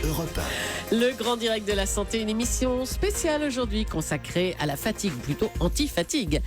Europe 1. Le grand direct de la santé, une émission spéciale aujourd'hui consacrée à la fatigue, plutôt anti-fatigue.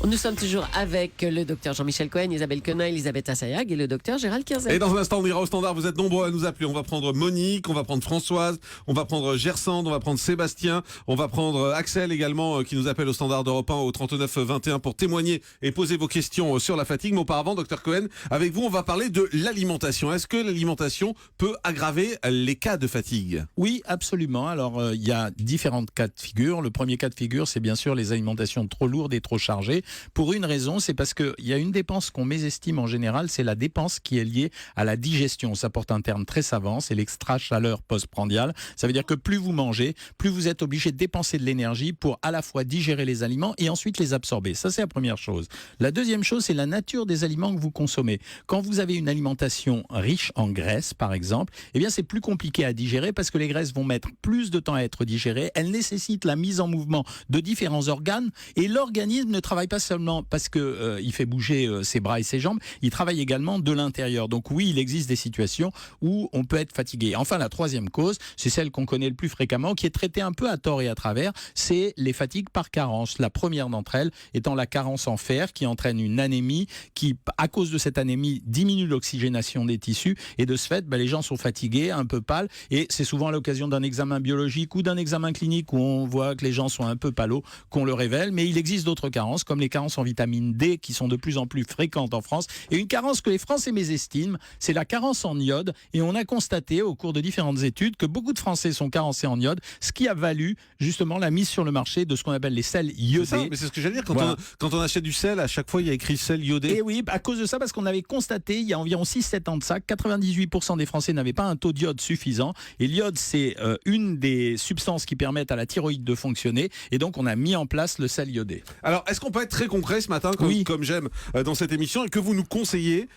Nous sommes toujours avec le docteur Jean-Michel Cohen, Isabelle Quenin, Elisabeth Assayag et le docteur Gérald Kierzet. Et dans un instant, on ira au standard. Vous êtes nombreux à nous appeler. On va prendre Monique, on va prendre Françoise, on va prendre Gersande, on va prendre Sébastien, on va prendre Axel également qui nous appelle au standard d'Europe 1 au 39 21 pour témoigner et poser vos questions sur la fatigue. Mais auparavant, docteur Cohen, avec vous, on va parler de l'alimentation. Est-ce que l'alimentation peut aggraver les cas de fatigue ? Oui, absolument. Alors, il y a différents cas de figure. Le premier cas de figure, c'est bien sûr les alimentations trop lourdes et trop chargées. Pour une raison, c'est parce qu'il y a une dépense qu'on mésestime en général, c'est la dépense qui est liée à la digestion. Ça porte un terme très savant, c'est l'extra-chaleur postprandiale. Ça veut dire que plus vous mangez, plus vous êtes obligé de dépenser de l'énergie pour à la fois digérer les aliments et ensuite les absorber. Ça, c'est la première chose. La deuxième chose, c'est la nature des aliments que vous consommez. Quand vous avez une alimentation riche en graisse, par exemple, eh bien, c'est plus compliqué à digérer parce que les graisses vont mettre plus de temps à être digérées. Elles nécessitent la mise en mouvement de différents organes et l'organisme ne travaille pas seulement parce que il fait bouger ses bras et ses jambes, il travaille également de l'intérieur. Donc oui, il existe des situations où on peut être fatigué. Enfin, la troisième cause, c'est celle qu'on connaît le plus fréquemment, qui est traitée un peu à tort et à travers, c'est les fatigues par carence. La première d'entre elles étant la carence en fer qui entraîne une anémie qui, à cause de cette anémie, diminue l'oxygénation des tissus et de ce fait, les gens sont fatigués, un peu pâles et c'est souvent à l'occasion d'un examen biologique ou d'un examen clinique où on voit que les gens sont un peu pâlos qu'on le révèle, mais il existe d'autres carences comme les carences en vitamine D qui sont de plus en plus fréquentes en France et une carence que les Français mésestiment, c'est la carence en iode et on a constaté au cours de différentes études que beaucoup de Français sont carencés en iode, ce qui a valu justement la mise sur le marché de ce qu'on appelle les sels iodés. C'est ça, mais c'est ce que j'allais dire, Voilà. quand on achète du sel, à chaque fois il y a écrit sel iodé. Et oui, à cause de ça, parce qu'on avait constaté il y a environ 6-7 ans de ça, 98% des Français n'avaient pas un taux d'iode suffisant et l'iode c'est une des substances qui permettent à la thyroïde de fonctionner et donc on a mis en place le sel iodé. Alors, est-ce qu'on peut être très concret ce matin, comme j'aime dans cette émission, et que vous nous conseillez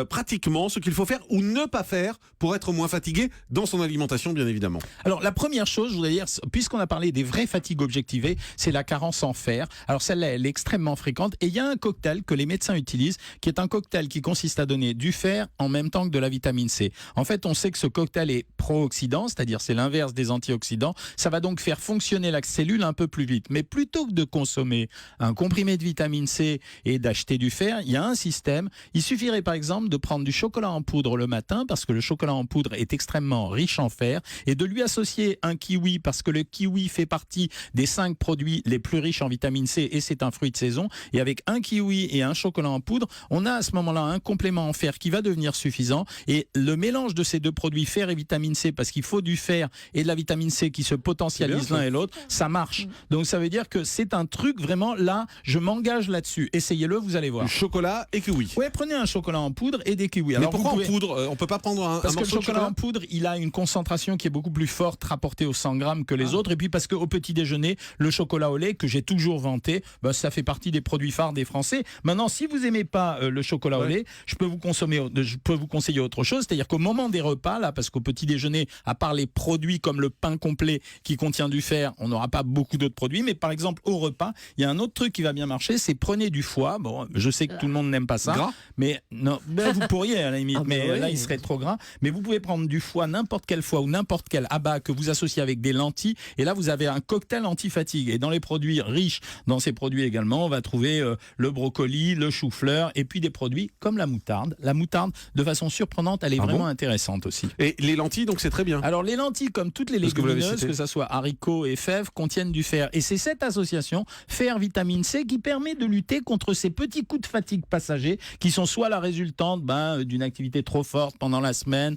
pratiquement ce qu'il faut faire ou ne pas faire pour être moins fatigué dans son alimentation, bien évidemment. Alors la première chose, je voudrais dire, puisqu'on a parlé des vraies fatigues objectivées, c'est la carence en fer. Alors celle-là, elle est extrêmement fréquente et il y a un cocktail que les médecins utilisent, qui est un cocktail qui consiste à donner du fer en même temps que de la vitamine C. En fait, on sait que ce cocktail est pro-oxydant, c'est-à-dire c'est l'inverse des antioxydants. Ça va donc faire fonctionner la cellule un peu plus vite. Mais plutôt que de consommer un comprimé de vitamine C et d'acheter du fer, il y a un système. Il suffirait par exemple de prendre du chocolat en poudre le matin parce que le chocolat en poudre est extrêmement riche en fer et de lui associer un kiwi parce que le kiwi fait partie des 5 produits les plus riches en vitamine C et c'est un fruit de saison et avec un kiwi et un chocolat en poudre, on a à ce moment-là un complément en fer qui va devenir suffisant et le mélange de ces deux produits, fer et vitamine C, parce qu'il faut du fer et de la vitamine C qui se potentialisent l'un et l'autre, ça marche. Donc ça veut dire que c'est un truc vraiment là, je m'engage là-dessus. Essayez-le, vous allez voir. Du chocolat et kiwi. Ouais, prenez un chocolat en poudre et des kiwis. Alors, mais pourquoi en poudre on peut pas prendre un parce que le morceau de chocolat en poudre, il a une concentration qui est beaucoup plus forte rapportée aux 100 grammes que les autres. Et puis parce qu'au petit déjeuner, le chocolat au lait que j'ai toujours vanté, ça fait partie des produits phares des Français. Maintenant, si vous aimez pas le chocolat au lait, je peux vous conseiller autre chose. C'est-à-dire qu'au moment des repas, là, parce qu'au petit déjeuner, à part les produits comme le pain complet qui contient du fer, on n'aura pas beaucoup d'autres produits. Mais par exemple, au repas, il y a un autre truc qui va bien marcher, c'est prenez du foie. Bon, je sais que tout le monde n'aime pas ça. Gras. Mais non, vous pourriez à la limite, mais là il serait trop gras. Mais vous pouvez prendre du foie, n'importe quel foie ou n'importe quel abat que vous associez avec des lentilles. Et là vous avez un cocktail anti-fatigue. Et dans les produits riches, dans ces produits également, on va trouver le brocoli, le chou-fleur et puis des produits comme la moutarde. La moutarde, de façon surprenante, elle est vraiment intéressante aussi. Et les lentilles, donc c'est très bien. Alors les lentilles, comme toutes les légumineuses, que ça soit haricots et fèves, contiennent du fer. Et c'est cette association fer-vitamine C qui permet de lutter contre ces petits coups de fatigue passagers qui sont soit la résultante d'une activité trop forte pendant la semaine,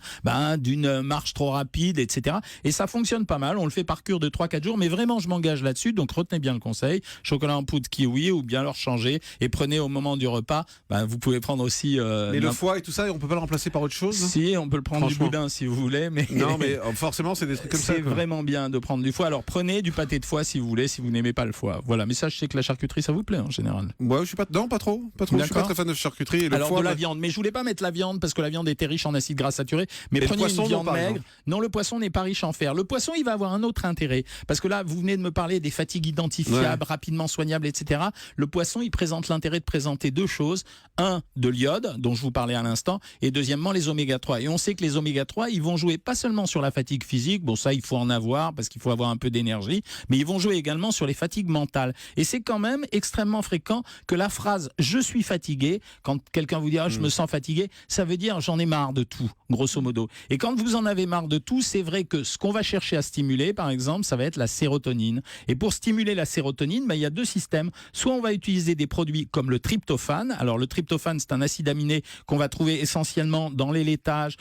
d'une marche trop rapide, etc. Et ça fonctionne pas mal. On le fait par cure de 3-4 jours, mais vraiment, je m'engage là-dessus. Donc, retenez bien le conseil. Chocolat en poudre kiwi ou bien leur changer et prenez au moment du repas. Vous pouvez prendre aussi... mais le foie et tout ça, on peut pas le remplacer par autre chose? Si, on peut le prendre du boudin si vous voulez. Mais non, mais forcément, c'est des trucs comme ça. C'est vraiment bien de prendre du foie. Alors, prenez du pâté de foie si vous voulez, si vous n'aimez pas le foie. Voilà. Mais ça, je sais que la charcuterie, ça vous plaît en général. Ouais, je suis pas... Non, pas trop. Je suis pas très fan de charcuterie. Et le alors, foie, de la viande, mais voulais pas mettre la viande parce que la viande était riche en acides gras saturés, mais Et prenez le poisson, une non, viande par maigre. exemple. Non, le poisson n'est pas riche en fer. Le poisson, il va avoir un autre intérêt parce que là, vous venez de me parler des fatigues identifiables, rapidement soignables, etc. Le poisson, il présente l'intérêt de présenter deux choses. Un, de l'iode, dont je vous parlais à l'instant, et deuxièmement, les oméga 3. Et on sait que les oméga 3, ils vont jouer pas seulement sur la fatigue physique, bon ça, il faut en avoir parce qu'il faut avoir un peu d'énergie, mais ils vont jouer également sur les fatigues mentales. Et c'est quand même extrêmement fréquent que la phrase « je suis fatigué », quand quelqu'un vous dit « ah, je me sens fatigué », ça veut dire « j'en ai marre de tout », grosso modo. Et quand vous en avez marre de tout, c'est vrai que ce qu'on va chercher à stimuler, par exemple, ça va être la sérotonine. Et pour stimuler la sérotonine, il y a deux systèmes. Soit on va utiliser des produits comme le tryptophane. Alors le tryptophane, c'est un acide aminé qu'on va trouver essentiellement dans les laitages,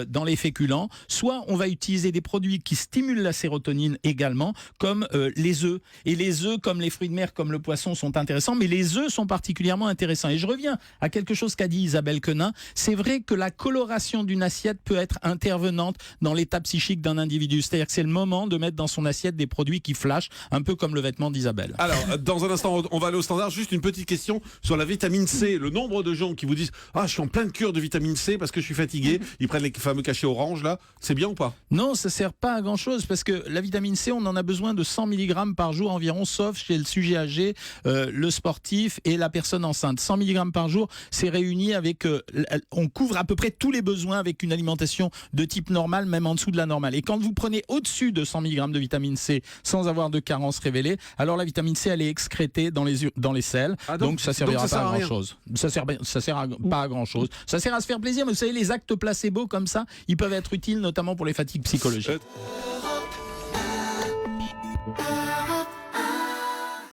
dans les féculents. Soit on va utiliser des produits qui stimulent la sérotonine également, comme les œufs. Et les œufs, comme les fruits de mer, comme le poisson, sont intéressants, mais les œufs sont particulièrement intéressants. Et je reviens à quelque chose qu'a dit Isabelle Quenin. C'est vrai que la coloration d'une assiette peut être intervenante dans l'état psychique d'un individu. C'est-à-dire que c'est le moment de mettre dans son assiette des produits qui flashent, un peu comme le vêtement d'Isabelle. Alors, dans un instant, on va aller au standard. Juste une petite question sur la vitamine C. Le nombre de gens qui vous disent « Ah, je suis en pleine cure de vitamine C parce que je suis fatigué », ils prennent les fameux cachets orange, là. C'est bien ou pas? Non, ça sert pas à grand-chose parce que la vitamine C, on en a besoin de 100 mg par jour environ, sauf chez le sujet âgé, le sportif et la personne enceinte. 100 mg par jour, c'est réuni avec... on couvre à peu près tous les besoins avec une alimentation de type normal, même en dessous de la normale. Et quand vous prenez au-dessus de 100 mg de vitamine C sans avoir de carence révélée, alors la vitamine C, elle est excrétée dans les selles. Ah donc ça servira pas à grand-chose. Ça sert pas à grand-chose. Ça sert à se faire plaisir, mais vous savez, les actes placebo comme ça, ils peuvent être utiles, notamment pour les fatigues psychologiques.